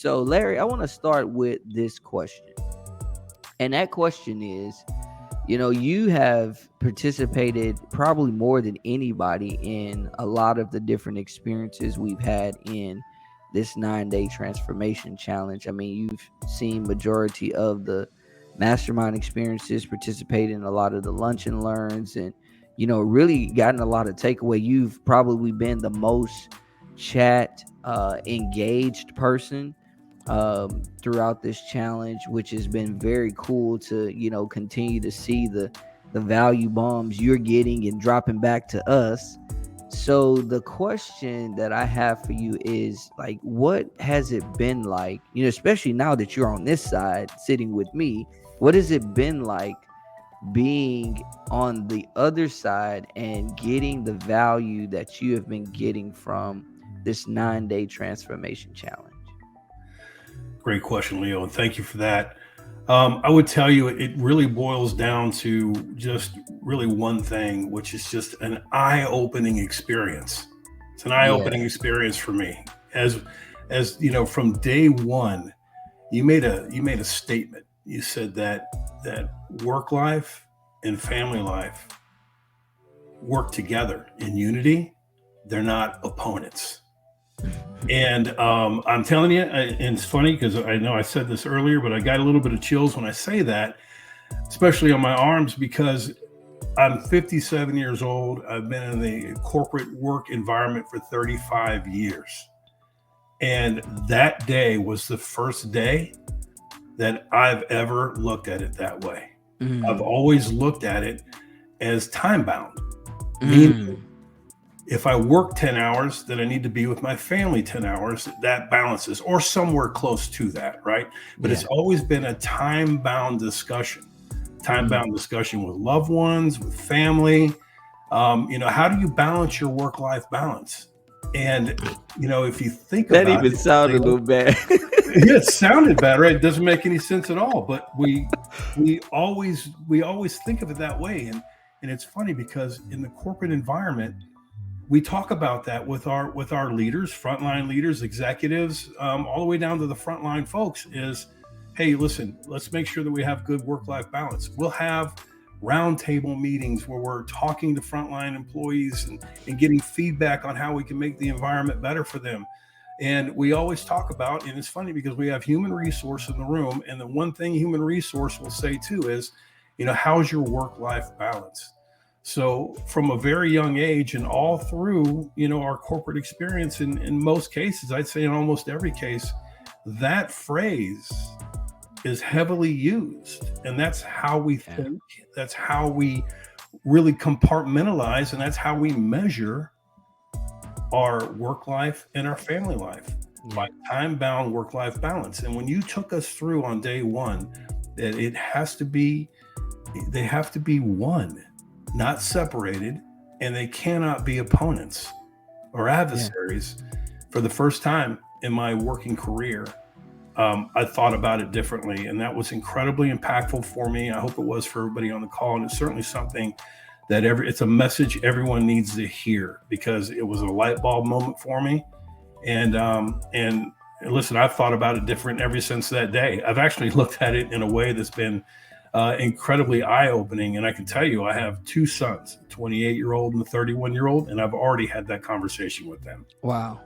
So, Larry, I want to start with this question. And that question is, you have participated probably more than anybody in a lot of the different experiences we've had in this 9-day transformation challenge. I mean, you've seen majority of the mastermind experiences, participated in a lot of the lunch and learns, and really gotten a lot of takeaway. You've probably been the most chat engaged person throughout this challenge, which has been very cool to continue to see the value bombs you're getting and dropping back to us. So the question that I have for you is, like, what has it been like, especially now that you're on this side sitting with me, what has it been like being on the other side and getting the value that you have been getting from this 9-day transformation challenge? Great question, Leo, and thank you for that. I would tell you it really boils down to just really one thing, which is just an eye-opening experience. It's an eye-opening experience for me. As from day one, you made a statement. You said that work life and family life work together in unity. They're not opponents. And I'm telling you, and it's funny because I know I said this earlier, but I got a little bit of chills when I say that, especially on my arms, because I'm 57 years old. I've been in the corporate work environment for 35 years. And that day was the first day that I've ever looked at it that way. I've always looked at it as time bound. Meaning, if I work 10 hours, then I need to be with my family 10 hours. That balances, or somewhere close to that, right? But it's always been a time-bound discussion. Time-bound discussion with loved ones, with family. How do you balance your work-life balance? And, if you think about it. That even sounded a little bad. Yeah, it sounded bad, right? It doesn't make any sense at all. But we always think of it that way. And it's funny because in the corporate environment, we talk about that with our leaders, frontline leaders, executives, all the way down to the frontline folks is, hey, listen, let's make sure that we have good work-life balance. We'll have roundtable meetings where we're talking to frontline employees and getting feedback on how we can make the environment better for them. And we always talk about, and it's funny because we have human resource in the room, and the one thing human resource will say too is, how's your work-life balance? So from a very young age and all through, our corporate experience, in most cases, I'd say in almost every case, that phrase is heavily used. And that's how we think. That's how we really compartmentalize. And that's how we measure our work life and our family life by time-bound work-life balance. And when you took us through on day one, that they have to be one, not separated, and they cannot be opponents or adversaries. For the first time in my working career, I thought about it differently, and that was incredibly impactful for me. I hope it was for everybody on the call, and it's certainly something that it's a message everyone needs to hear, because it was a light bulb moment for me. And listen, I've thought about it different ever since that day. I've actually looked at it in a way that's been incredibly eye-opening. And I can tell you, I have two sons, a 28-year-old and a 31-year-old, and I've already had that conversation with them. Wow.